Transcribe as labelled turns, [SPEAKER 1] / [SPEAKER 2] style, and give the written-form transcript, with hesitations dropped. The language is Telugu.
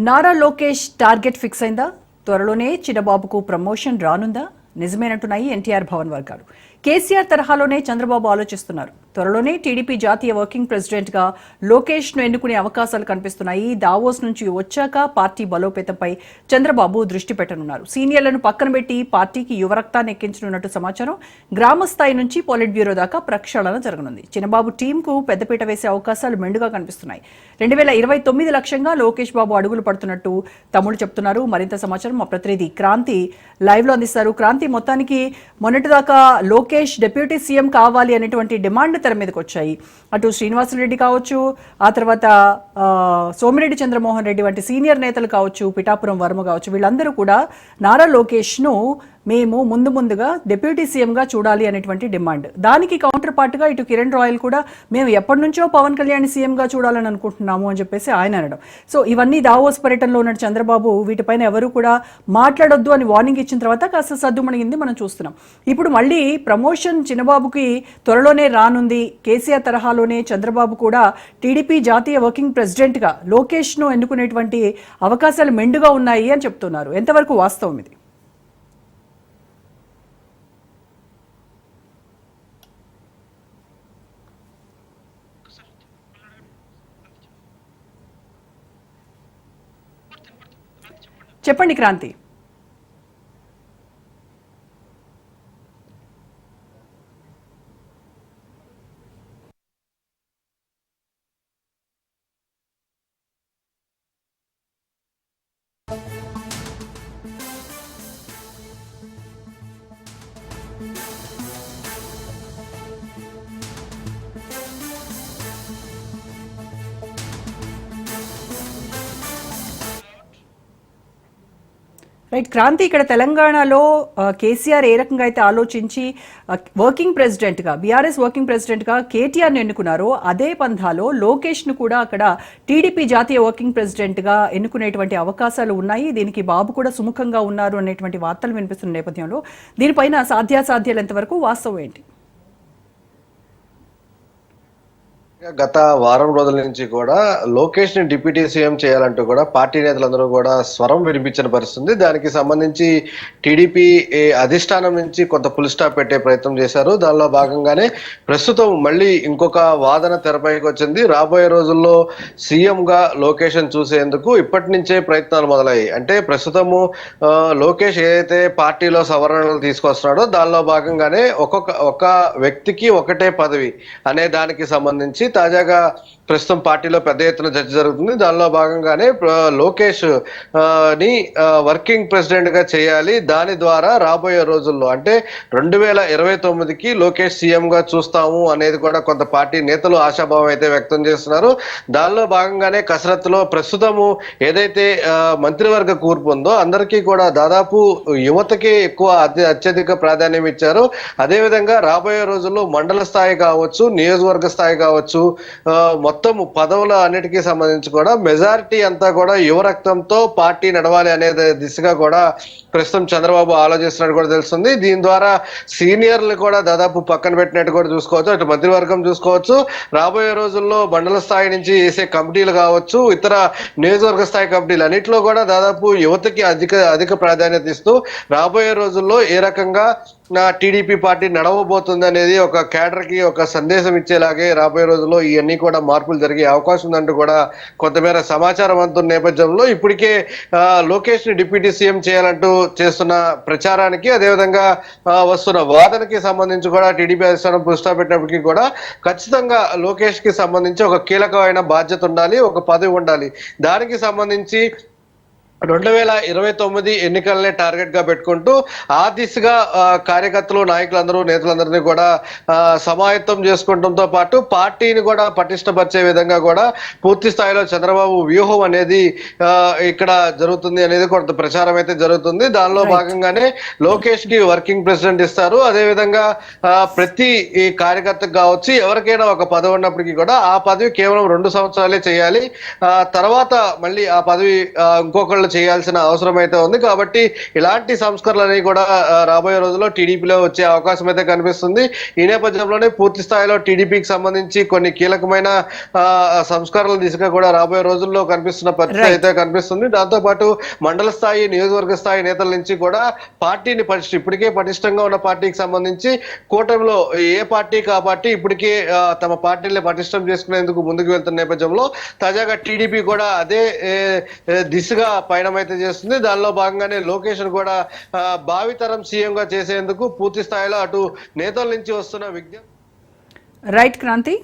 [SPEAKER 1] నారా లోకేష్ టార్గెట్ ఫిక్స్ అయిందా? త్వరలోనే చిన్నబాబుకు ప్రమోషన్ రానుందా? నిజమేనంటున్నాయి ఎన్టీఆర్ భవన్ వర్గాలు. కేసీఆర్ తరహాలోనే చంద్రబాబు ఆలోచిస్తున్నారు. త్వరలోనే టీడీపీ జాతీయ వర్కింగ్ ప్రెసిడెంట్ గా లోకేష్ ను ఎన్నుకునే అవకాశాలు కనిపిస్తున్నాయి. దావోస్ నుంచి వచ్చాక పార్టీ బలోపేతంపై చంద్రబాబు దృష్టి పెట్టనున్నారు. సీనియర్లను పక్కన పెట్టి పార్టీకి యువరక్తాన్ని ఎక్కించనున్నట్టు సమాచారం. గ్రామ స్థాయి నుంచి పొలిట్ బ్యూరో దాకా ప్రక్షాళన జరగనుంది. చిన్నబాబు టీంకు పెద్దపీట వేసే అవకాశాలు మెండుగా కనిపిస్తున్నాయి. 2029 లక్ష్యంగా లోకేష్ బాబు అడుగులు పడుతున్నట్టు తమ్ముడు చెప్తున్నారు. మరింత సమాచారం మా ప్రతినిధి క్రాంతి లైవ్ లో అందిస్తారు. క్రాంతి, మొత్తానికి మొన్నటిదాకా లోకేష్ డిప్యూటీ సీఎం కావాలి అనేటువంటి డిమాండ్ తెర మీదకి వచ్చాయి. అటు శ్రీనివాసరెడ్డి కావచ్చు, ఆ తర్వాత సోమిరెడ్డి చంద్రమోహన్ రెడ్డి వంటి సీనియర్ నేతలు కావచ్చు, పిఠాపురం వర్మ కావచ్చు, వీళ్ళందరూ కూడా నారా లోకేష్ ను మేము ముందుగా డిప్యూటీ సీఎంగా చూడాలి అనేటువంటి డిమాండ్. దానికి కౌంటర్ పార్ట్గా ఇటు కిరణ్ రాయల్ కూడా మేము ఎప్పటి నుంచో పవన్ కళ్యాణ్ సీఎంగా చూడాలని అనుకుంటున్నాము అని చెప్పేసి ఆయన అనడం. సో ఇవన్నీ దావోస్ పర్యటనలో ఉన్న చంద్రబాబు వీటిపైన ఎవరు కూడా మాట్లాడొద్దు అని వార్నింగ్ ఇచ్చిన తర్వాత కాస్త సద్దుమణిగింది మనం చూస్తున్నాం. ఇప్పుడు మళ్ళీ ప్రమోషన్ చిన్నబాబుకి త్వరలోనే రానుంది. కేసీఆర్ తరహాలోనే చంద్రబాబు కూడా టీడీపీ జాతీయ వర్కింగ్ ప్రెసిడెంట్గా లోకేష్ను ఎన్నుకునేటువంటి అవకాశాలు మెండుగా ఉన్నాయి అని చెప్తున్నారు. ఎంతవరకు వాస్తవం ఇది? చెప్పండి క్రాంతి. రైట్ క్రాంతి, ఇక్కడ తెలంగాణలో కేసీఆర్ ఏ రకంగా అయితే ఆలోచించి వర్కింగ్ ప్రెసిడెంట్గా, బీఆర్ఎస్ వర్కింగ్ ప్రెసిడెంట్గా కేటీఆర్ని ఎన్నుకున్నారో అదే పంథాలో లోకేష్ను కూడా అక్కడ టీడీపీ జాతీయ వర్కింగ్ ప్రెసిడెంట్గా ఎన్నుకునేటువంటి అవకాశాలు ఉన్నాయి. దీనికి బాబు కూడా సుముఖంగా ఉన్నారు అనేటువంటి వార్తలు వినిపిస్తున్న నేపథ్యంలో దీనిపైన సాధ్యాసాధ్యాలు ఎంతవరకు, వాస్తవం ఏంటి?
[SPEAKER 2] గత వారం రోజుల నుంచి కూడా లోకేష్ ని డిప్యూటీ సీఎం చేయాలంటూ కూడా పార్టీ నేతలందరూ కూడా స్వరం వినిపించిన పరిస్థితుంది. దానికి సంబంధించి టీడీపీ అధిష్టానం నుంచి కొంత ఫుల్ స్టాప్ పెట్టే ప్రయత్నం చేశారు. దానిలో భాగంగానే ప్రస్తుతం మళ్ళీ ఇంకొక వాదన తెరపైకి వచ్చింది. రాబోయే రోజుల్లో సీఎం గా లోకేష్ ని చూసేందుకు ఇప్పటి నుంచే ప్రయత్నాలు మొదలయ్యాయి. అంటే ప్రస్తుతము లోకేష్ ఏదైతే పార్టీలో సవరణలు తీసుకొస్తున్నాడో దానిలో భాగంగానే ఒక వ్యక్తికి ఒకటే పదవి అనే దానికి సంబంధించి తాజాగా ప్రస్తుతం పార్టీలో పెద్ద ఎత్తున చర్చ జరుగుతుంది. దానిలో భాగంగానే లోకేష్ ని వర్కింగ్ ప్రెసిడెంట్ గా చేయాలి. దాని ద్వారా రాబోయే రోజుల్లో అంటే 2029కి లోకేష్ సీఎం గా చూస్తాము అనేది కూడా కొంత పార్టీ నేతలు ఆశాభావం అయితే వ్యక్తం చేస్తున్నారు. దానిలో భాగంగానే కసరత్తులో ప్రస్తుతము ఏదైతే మంత్రివర్గ కూర్పు ఉందో అందరికీ కూడా దాదాపు యువతకి ఎక్కువ అత్యధిక ప్రాధాన్యం ఇచ్చారు. అదేవిధంగా రాబోయే రోజుల్లో మండల స్థాయి కావచ్చు, నియోజకవర్గ స్థాయి కావచ్చు, మొత్తం పదవుల అన్నిటికీ సంబంధించి కూడా మెజారిటీ అంతా కూడా యువ రక్తంతో పార్టీ నడవాలి అనే దిశగా కూడా ప్రస్తుతం చంద్రబాబు ఆలోచిస్తున్నట్టు కూడా తెలుస్తుంది. దీని ద్వారా సీనియర్లు కూడా దాదాపు పక్కన పెట్టినట్టు కూడా చూసుకోవచ్చు. అటు మంత్రివర్గం చూసుకోవచ్చు, రాబోయే రోజుల్లో మండల స్థాయి నుంచి వేసే కమిటీలు కావచ్చు, ఇతర నియోజకవర్గ స్థాయి కమిటీలు అన్నింటిలో కూడా దాదాపు యువతకి అధిక ప్రాధాన్యత ఇస్తూ రాబోయే రోజుల్లో ఏ రకంగా టీడీపీ పార్టీ నడవబోతుంది అనేది ఒక క్యాడర్ కి ఒక సందేశం ఇచ్చేలాగే రాబోయే రోజుల్లో ఇవన్నీ కూడా మార్పులు జరిగే అవకాశం ఉందంటూ కూడా కొంతమేర సమాచారం అందుతున్న నేపథ్యంలో ఇప్పటికే లోకేష్ ని డిప్యూటీ సీఎం చేయాలంటూ చేస్తున్న ప్రచారానికి, అదేవిధంగా వస్తున్న వాదనకి సంబంధించి కూడా టీడీపీ అధిష్టానం పుష్ట పెట్టినప్పటికీ కూడా ఖచ్చితంగా లోకేష్ కి సంబంధించి ఒక కీలకమైన బాధ్యత ఉండాలి, ఒక పదవి ఉండాలి. దానికి సంబంధించి 2029 ఎన్నికలనే టార్గెట్ గా పెట్టుకుంటూ ఆ దిశగా కార్యకర్తలు, నాయకులందరూ, నేతలందరినీ కూడా సమాయత్తం చేసుకోవడంతో పాటు పార్టీని కూడా పటిష్టపరిచే విధంగా కూడా పూర్తి స్థాయిలో చంద్రబాబు వ్యూహం అనేది ఇక్కడ జరుగుతుంది అనేది కొంత ప్రచారం అయితే జరుగుతుంది. దానిలో భాగంగానే లోకేష్ కి వర్కింగ్ ప్రెసిడెంట్ ఇస్తారు. అదేవిధంగా ప్రతి కార్యకర్తకు కావచ్చు, ఎవరికైనా ఒక పదవి ఉన్నప్పటికీ కూడా ఆ పదవి కేవలం 2 సంవత్సరాలే చేయాలి. తర్వాత మళ్ళీ ఆ పదవి ఇంకొకళ్ళు సంస్కరణలు చేయాల్సిన అవసరం అయితే ఉంది. కాబట్టి ఇలాంటి సంస్కరణలని కూడా రాబోయే రోజుల్లో టీడీపీలో వచ్చే అవకాశం అయితే కనిపిస్తుంది. ఈ నేపథ్యంలోనే పూర్తి స్థాయిలో టీడీపీకి సంబంధించి కొన్ని కీలకమైన సంస్కరణల దిశగా కూడా రాబోయే రోజుల్లో కనిపిస్తున్న పరిస్థితి అయితే కనిపిస్తుంది. దాంతో పాటు మండల స్థాయి, నియోజకవర్గ స్థాయి నేతల నుంచి కూడా పార్టీని ఇప్పటికే పటిష్టంగా ఉన్న పార్టీకి సంబంధించి కూటమిలో ఏ పార్టీకి ఆ పార్టీ ఇప్పటికే తమ పార్టీని పటిష్టం చేసుకునేందుకు ముందుకు వెళ్తున్న నేపథ్యంలో తాజాగా టీడీపీ కూడా అదే దిశగా పయనమైతే చేస్తుంది. దానిలో భాగంగానే లోకేష్ కూడా భావితరం సీఎం గా చేసేందుకు పూర్తి స్థాయిలో అటు నేతల నుంచి వస్తున్న విజ్ఞప్తి.
[SPEAKER 1] రైట్ క్రాంతి.